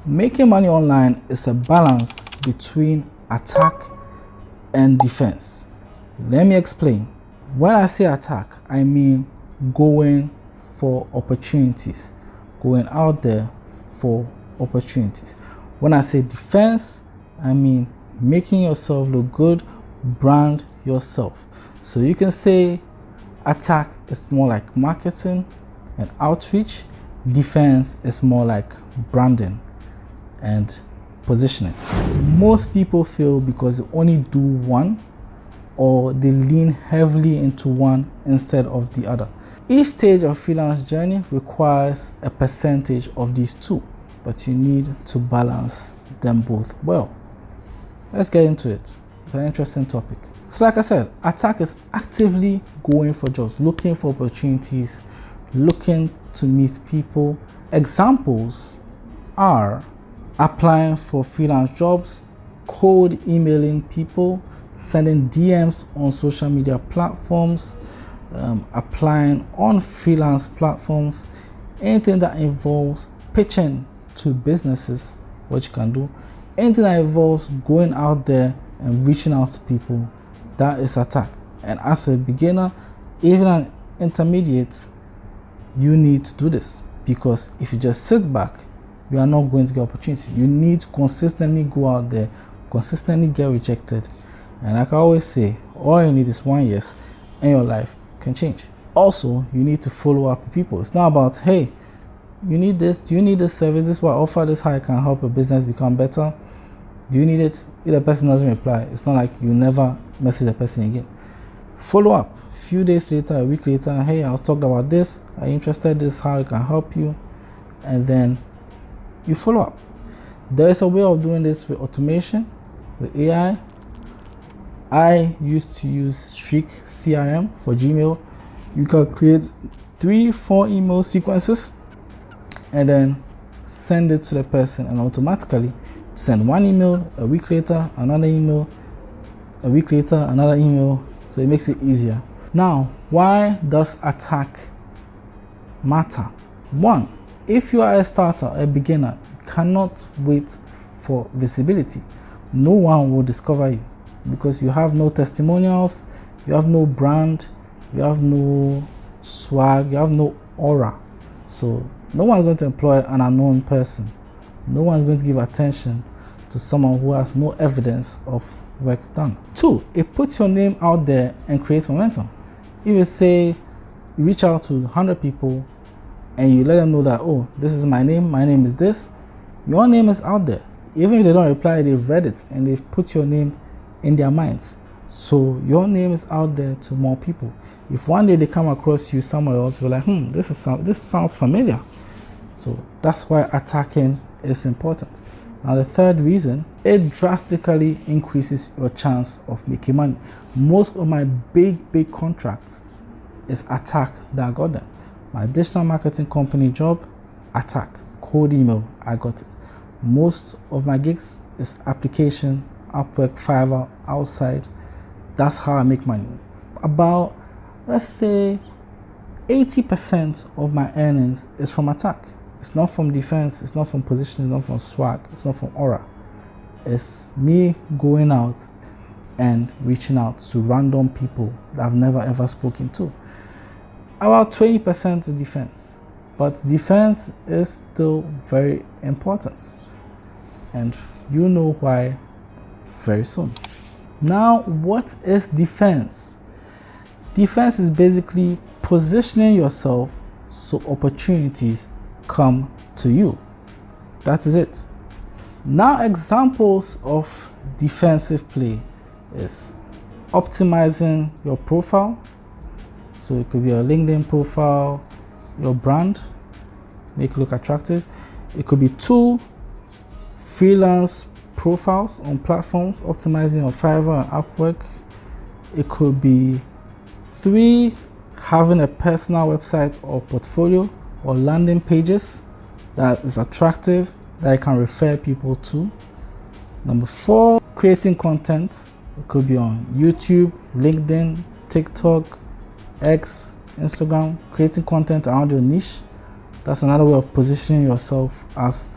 Making money online is a balance between attack and defense. Let me explain. When I say attack, I mean going for opportunities, going out there for opportunities. When I say defense, I mean making yourself look good, brand yourself. So you can say attack is more like marketing and outreach. Defense is more like branding and positioning. Most people fail because they only do one, or they lean heavily into one instead of the other. Each stage of freelance journey requires a percentage of these two, but you need to balance them both well. Let's get into it. It's an interesting topic. So like I said, attack is actively going for jobs, looking for opportunities, looking to meet people. Examples are applying for freelance jobs, cold emailing people, sending DMs on social media platforms, applying on freelance platforms, anything that involves pitching to businesses, what you can do, anything that involves going out there and reaching out to people, that is attack. And as a beginner, even an intermediate, you need to do this, because if you just sit back, you are not going to get opportunities. You need to consistently go out there, consistently get rejected. And like I always say, all you need is one yes, and your life can change. Also, you need to follow up with people. It's not about, hey, you need this, do you need this service, this is what I offer, this is how I can help your business become better. Do you need it? If the person doesn't reply, it's not like you never message the person again. Follow up. A few days later, a week later, hey, I talked about this, are you interested, this is how I can help you. And then you follow up. There is a way of doing this with automation, with AI. I used to use Streak CRM for Gmail. You can create 3-4 email sequences and then send it to the person, and automatically send one email, a week later another email, a week later another email. So it makes it easier. Now, why does attack matter? One, if you are a starter, a beginner, you cannot wait for visibility. No one will discover you because you have no testimonials, you have no brand, you have no swag, you have no aura. So no one's going to employ an unknown person. No one's going to give attention to someone who has no evidence of work done. Two, it puts your name out there and creates momentum. If you say you reach out to 100 people and you let them know that, oh, this is my name is this, your name is out there. Even if they don't reply, they've read it and they've put your name in their minds. So your name is out there to more people. If one day they come across you somewhere else, you're like, this sounds familiar. So that's why attacking is important. Now the third reason, it drastically increases your chance of making money. Most of my big contracts is attack that I got them. My digital marketing company job, attack. Cold email, I got it. Most of my gigs is application, Upwork, Fiverr, outside. That's how I make money. About, let's say, 80% of my earnings is from attack. It's not from defense, it's not from positioning, it's not from swag, it's not from aura. It's me going out and reaching out to random people that I've never ever spoken to. About 20% is defense, but defense is still very important, and you know why very soon. Now, what is defense? Defense is basically positioning yourself so opportunities come to you. That is it. Now, examples of defensive play is optimizing your profile. So it could be a LinkedIn profile, your brand, make it look attractive. It could be 2 freelance profiles on platforms, optimizing your Fiverr and Upwork. It could be 3, having a personal website or portfolio or landing pages that is attractive, that I can refer people to. Number 4, creating content. It could be on YouTube, LinkedIn, TikTok, X, Instagram, creating content around your niche. That's another way of positioning yourself as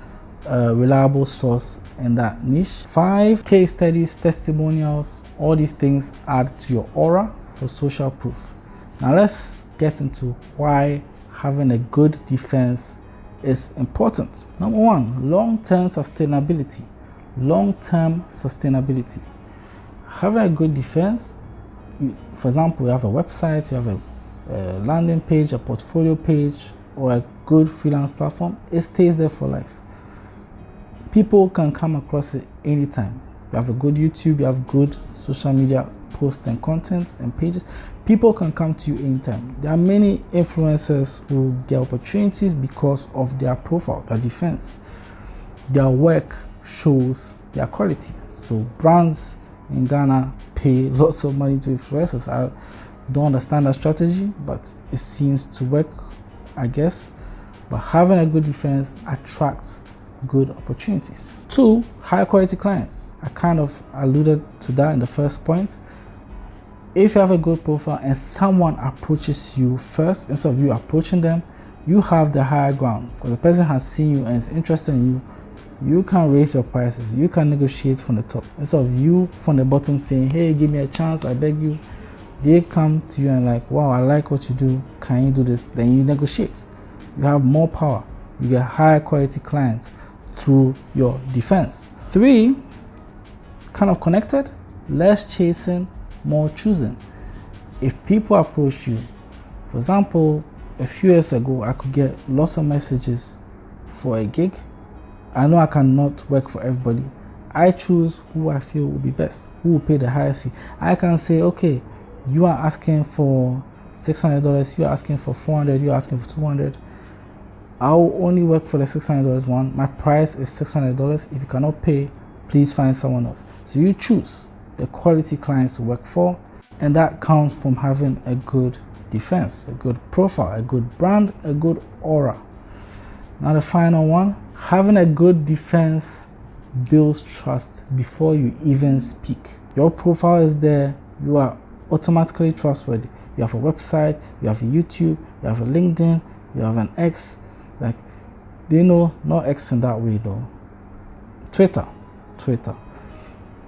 a reliable source in that niche. 5, case studies, testimonials, all these things add to your aura for social proof. Now let's get into why having a good defense is important. Number 1, long-term sustainability. Long-term sustainability. Having a good defense, for example, you have a website, you have a landing page, a portfolio page, or a good freelance platform, it stays there for life. People can come across it anytime. You have a good YouTube, you have good social media posts and content and pages. People can come to you anytime. There are many influencers who get opportunities because of their profile, their defense. Their work shows their quality. So brands in Ghana pay lots of money to influencers. I don't understand that strategy, but it seems to work, I guess. But having a good defense attracts good opportunities. 2, high quality clients. I kind of alluded to that in the first point. If you have a good profile and someone approaches you first instead of you approaching them, you have the higher ground because the person has seen you and is interested in you. You can raise your prices, you can negotiate from the top instead of you from the bottom saying, hey, give me a chance, I beg you. They come to you and like, wow, I like what you do, can you do this? Then you negotiate. You have more power. You get higher quality clients through your defense. 3, kind of connected, less chasing, more choosing. If people approach you, for example, a few years ago, I could get lots of messages for a gig. I know I cannot work for everybody. I choose who I feel will be best, who will pay the highest fee. I can say, okay, you are asking for $600, you are asking for $400, you are asking for $200. I will only work for the $600 one. My price is $600. If you cannot pay, please find someone else. So you choose the quality clients to work for, and that comes from having a good defense, a good profile, a good brand, a good aura. Now the final one, having a good defense builds trust before you even speak. Your profile is there, you are automatically trustworthy. You have a website, you have a YouTube, you have a LinkedIn, you have an X. Like, they know, not X in that way though. Twitter.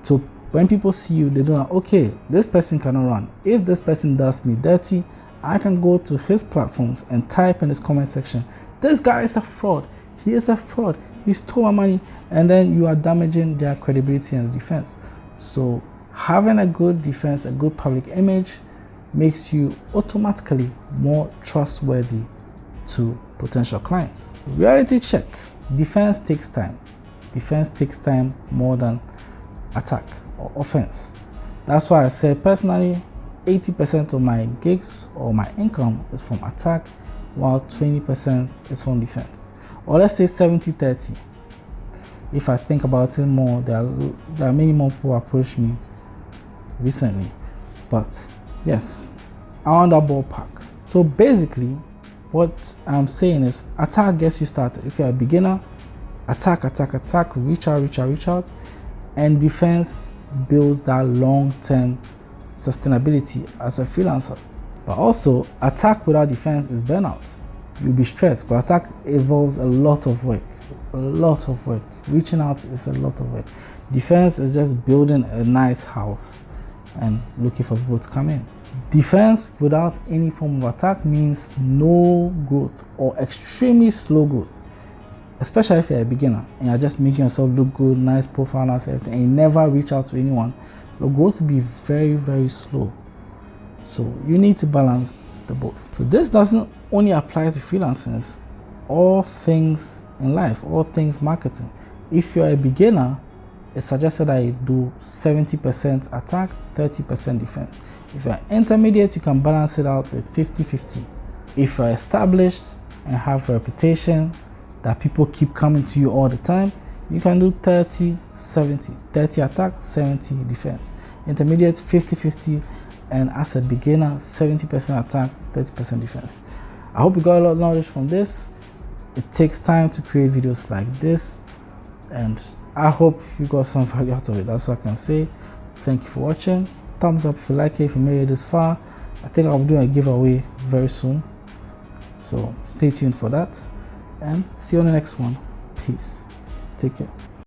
So when people see you, they know, okay, this person cannot run. If this person does me dirty, I can go to his platforms and type in his comment section, this guy is a fraud. He is a fraud. He stole my money. And then you are damaging their credibility and defense. So having a good defense, a good public image makes you automatically more trustworthy to potential clients. Reality check. Defense takes time. Defense takes time more than attack or offense. That's why I said personally, 80% of my gigs or my income is from attack, while 20% is from defense. Or let's say 70-30. If I think about it more, there are many more people who approached me recently. But yes, around that ballpark. So basically, what I'm saying is attack gets you started. If you're a beginner, attack, reach out. And defense builds that long-term sustainability as a freelancer. But also, attack without defense is burnout. You'll be stressed, but attack involves a lot of work. Reaching out is a lot of work. Defense is just building a nice house and looking for people to come in. Defense without any form of attack means no growth or extremely slow growth. Especially if you're a beginner and you're just making yourself look good, nice profile, nice everything, and you never reach out to anyone, your growth will be very, very slow. So you need to balance the both. So this doesn't only apply to freelancers, all things in life, all things marketing. If you're a beginner, it's suggested that you do 70% attack, 30% defense. If you're intermediate, you can balance it out with 50-50. If you're established and have a reputation that people keep coming to you all the time, you can do 30-70. 30 attack, 70 defense. Intermediate, 50-50. And as a beginner, 70% attack, 30% defense. I hope you got a lot of knowledge from this. It takes time to create videos like this, and I hope you got some value out of it. That's what I can say. Thank you for watching. Thumbs up if you like it, if you made it this far. I think I'll be doing a giveaway very soon, so stay tuned for that, and see you on the next one. Peace. Take care.